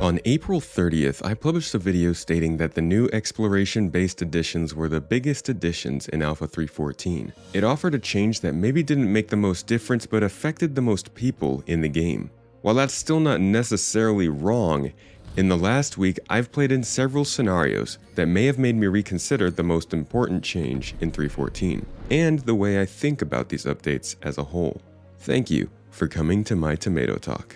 On April 30th, I published a video stating that the new exploration-based additions were the biggest additions in Alpha 3.14. It offered a change that maybe didn't make the most difference but affected the most people in the game. While that's still not necessarily wrong, in the last week I've played in several scenarios that may have made me reconsider the most important change in 3.14, and the way I think about these updates as a whole. Thank you for coming to my Tomato Talk.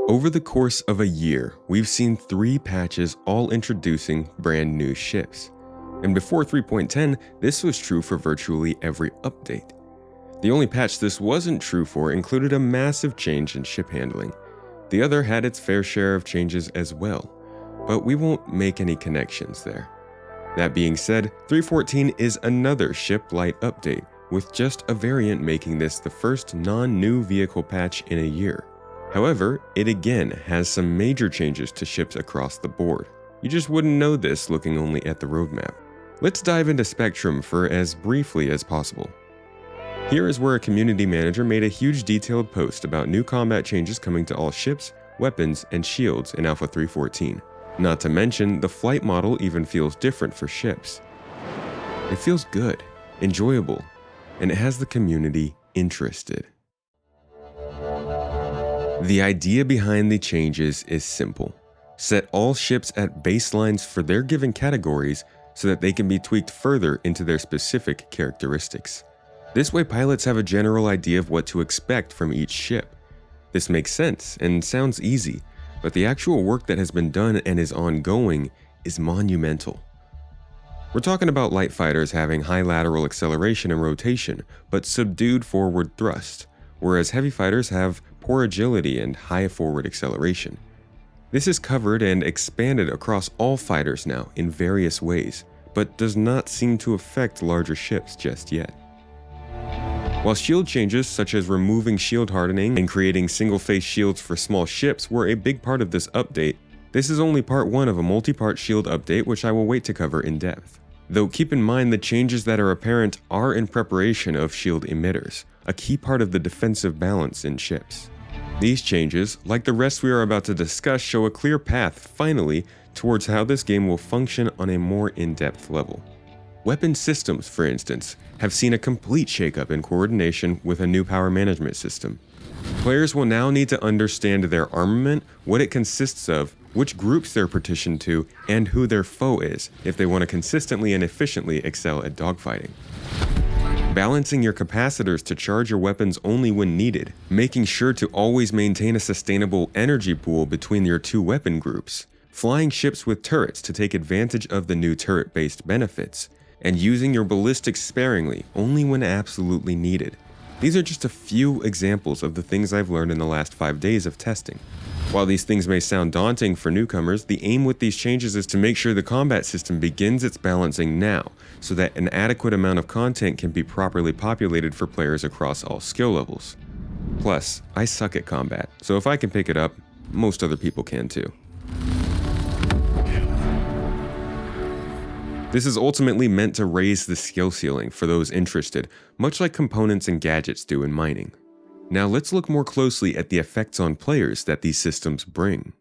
Over the course of a year, we've seen 3 patches all introducing brand new ships. And before 3.10, this was true for virtually every update. The only patch this wasn't true for included a massive change in ship handling. The other had its fair share of changes as well, but we won't make any connections there. That being said, 3.14 is another ship light update, with just a variant making this the first non-new vehicle patch in a year. However, it again has some major changes to ships across the board. You just wouldn't know this looking only at the roadmap. Let's dive into Spectrum for as briefly as possible. Here is where a community manager made a huge detailed post about new combat changes coming to all ships, weapons, and shields in Alpha 3.14. Not to mention, the flight model even feels different for ships. It feels good, enjoyable, and it has the community interested. The idea behind the changes is simple. Set all ships at baselines for their given categories so that they can be tweaked further into their specific characteristics. This way pilots have a general idea of what to expect from each ship. This makes sense and sounds easy, but the actual work that has been done and is ongoing is monumental. We're talking about light fighters having high lateral acceleration and rotation, but subdued forward thrust, whereas heavy fighters have poor agility and high forward acceleration. This is covered and expanded across all fighters now in various ways, but does not seem to affect larger ships just yet. While shield changes such as removing shield hardening and creating single-face shields for small ships were a big part of this update, this is only part 1 of a multi-part shield update which I will wait to cover in depth. Though keep in mind the changes that are apparent are in preparation of shield emitters, a key part of the defensive balance in ships. These changes, like the rest we are about to discuss, show a clear path, finally, towards how this game will function on a more in-depth level. Weapon systems, for instance, have seen a complete shakeup in coordination with a new power management system. Players will now need to understand their armament, what it consists of, which groups they're partitioned to, and who their foe is, if they want to consistently and efficiently excel at dogfighting. Balancing your capacitors to charge your weapons only when needed, making sure to always maintain a sustainable energy pool between your 2 weapon groups, flying ships with turrets to take advantage of the new turret-based benefits, and using your ballistics sparingly only when absolutely needed. These are just a few examples of the things I've learned in the last 5 days of testing. While these things may sound daunting for newcomers, the aim with these changes is to make sure the combat system begins its balancing now, so that an adequate amount of content can be properly populated for players across all skill levels. Plus, I suck at combat, so if I can pick it up, most other people can too. This is ultimately meant to raise the skill ceiling for those interested, much like components and gadgets do in mining. Now let's look more closely at the effects on players that these systems bring.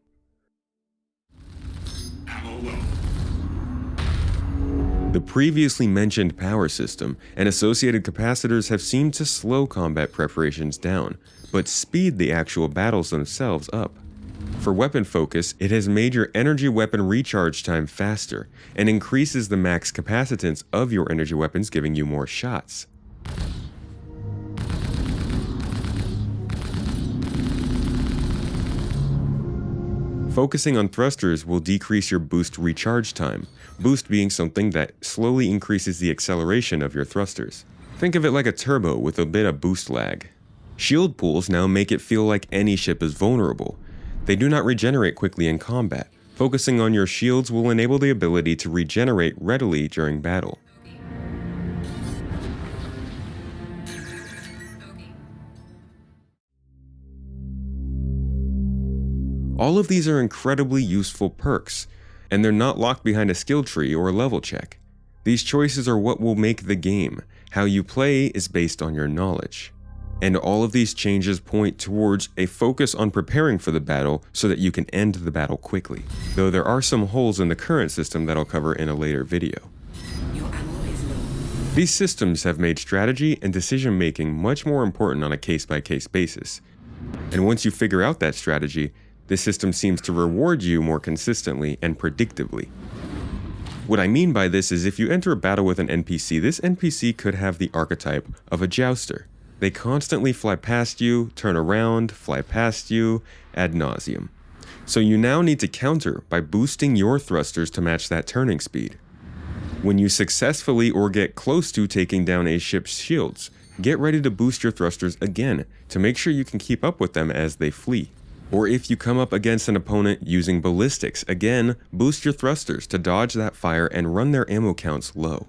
The previously mentioned power system and associated capacitors have seemed to slow combat preparations down, but speed the actual battles themselves up. For weapon focus, it has made your energy weapon recharge time faster, and increases the max capacitance of your energy weapons, giving you more shots. Focusing on thrusters will decrease your boost recharge time, boost being something that slowly increases the acceleration of your thrusters. Think of it like a turbo with a bit of boost lag. Shield pools now make it feel like any ship is vulnerable. They do not regenerate quickly in combat. Focusing on your shields will enable the ability to regenerate readily during battle. All of these are incredibly useful perks, and they're not locked behind a skill tree or a level check. These choices are what will make the game. How you play is based on your knowledge. And all of these changes point towards a focus on preparing for the battle so that you can end the battle quickly, though there are some holes in the current system that I'll cover in a later video. These systems have made strategy and decision making much more important on a case-by-case basis. And once you figure out that strategy, this system seems to reward you more consistently and predictably. What I mean by this is if you enter a battle with an NPC, this NPC could have the archetype of a jouster. They constantly fly past you, turn around, fly past you, ad nauseum. So you now need to counter by boosting your thrusters to match that turning speed. When you successfully or get close to taking down a ship's shields, get ready to boost your thrusters again to make sure you can keep up with them as they flee. Or if you come up against an opponent using ballistics, again, boost your thrusters to dodge that fire and run their ammo counts low.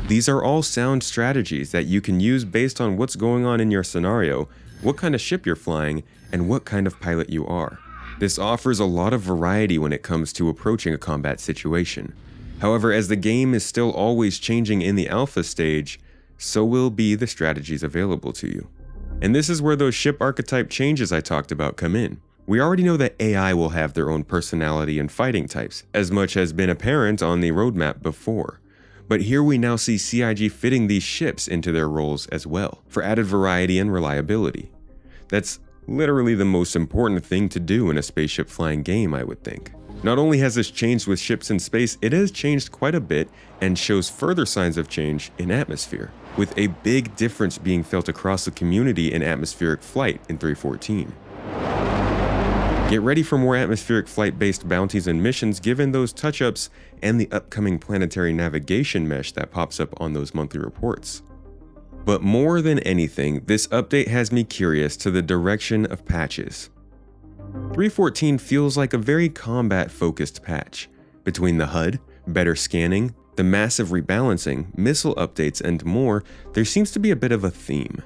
These are all sound strategies that you can use based on what's going on in your scenario, what kind of ship you're flying, and what kind of pilot you are. This offers a lot of variety when it comes to approaching a combat situation. However, as the game is still always changing in the alpha stage, so will be the strategies available to you. And this is where those ship archetype changes I talked about come in. We already know that AI will have their own personality and fighting types, as much has been apparent on the roadmap before. But here we now see CIG fitting these ships into their roles as well, for added variety and reliability. That's literally the most important thing to do in a spaceship flying game, I would think. Not only has this changed with ships in space, it has changed quite a bit and shows further signs of change in atmosphere, with a big difference being felt across the community in atmospheric flight in 3.14. Get ready for more atmospheric flight-based bounties and missions given those touch-ups and the upcoming planetary navigation mesh that pops up on those monthly reports. But more than anything, this update has me curious to the direction of patches. 3.14 feels like a very combat-focused patch. Between the HUD, better scanning, the massive rebalancing, missile updates, and more, there seems to be a bit of a theme.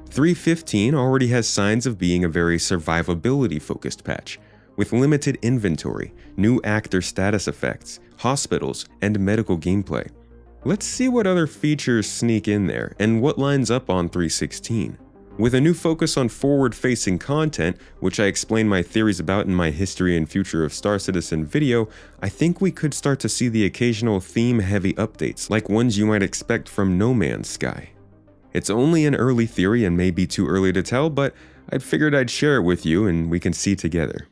3.15 already has signs of being a very survivability-focused patch, with limited inventory, new actor status effects, hospitals, and medical gameplay. Let's see what other features sneak in there, and what lines up on 3.16. With a new focus on forward-facing content, which I explain my theories about in my History and Future of Star Citizen video, I think we could start to see the occasional theme-heavy updates, like ones you might expect from No Man's Sky. It's only an early theory and may be too early to tell, but I figured I'd share it with you and we can see together.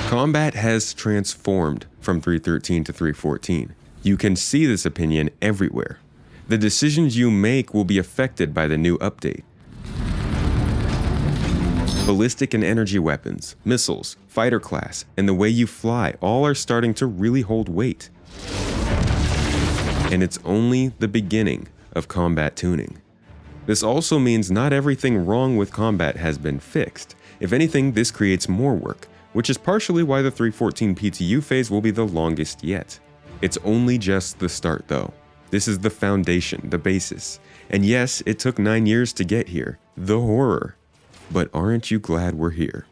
Combat has transformed from 3.13 to 3.14. You can see this opinion everywhere. The decisions you make will be affected by the new update. Ballistic and energy weapons, missiles, fighter class, and the way you fly all are starting to really hold weight. And it's only the beginning of combat tuning. This also means not everything wrong with combat has been fixed. If anything, this creates more work, which is partially why the 3.14 PTU phase will be the longest yet. It's only just the start though. This is the foundation, the basis. And yes, it took 9 years to get here. The horror. But aren't you glad we're here?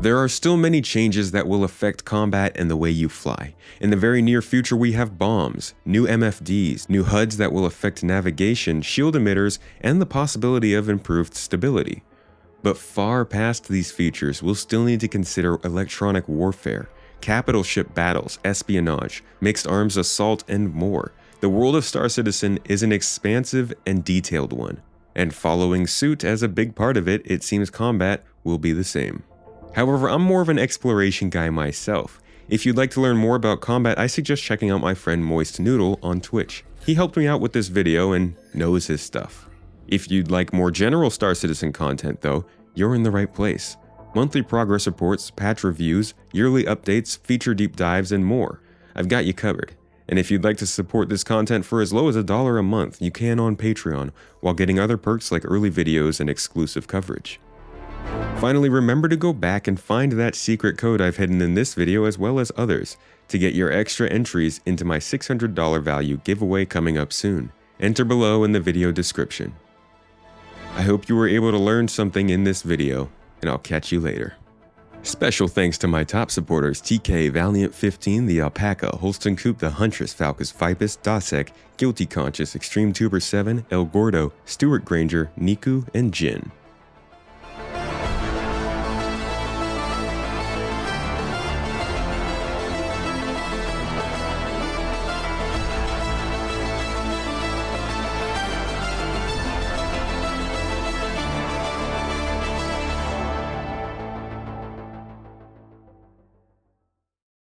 There are still many changes that will affect combat and the way you fly. In the very near future, we have bombs, new MFDs, new HUDs that will affect navigation, shield emitters, and the possibility of improved stability. But far past these features, we'll still need to consider electronic warfare, capital ship battles, espionage, mixed arms assault, and more. The world of Star Citizen is an expansive and detailed one, and following suit as a big part of it, it seems combat will be the same. However, I'm more of an exploration guy myself. If you'd like to learn more about combat, I suggest checking out my friend Moist Noodle on Twitch. He helped me out with this video and knows his stuff. If you'd like more general Star Citizen content though, you're in the right place. Monthly progress reports, patch reviews, yearly updates, feature deep dives, and more. I've got you covered. And if you'd like to support this content for as low as $1 a month, you can on Patreon, while getting other perks like early videos and exclusive coverage. Finally, remember to go back and find that secret code I've hidden in this video as well as others to get your extra entries into my $600 value giveaway coming up soon. Enter below in the video description. I hope you were able to learn something in this video, and I'll catch you later. Special thanks to my top supporters TK, Valiant15, The Alpaca, Holston Coop, The Huntress, Falcus Vipus, Dosek, Guilty Conscious, Extreme Tuber 7, El Gordo, Stuart Granger, Niku, and Jin.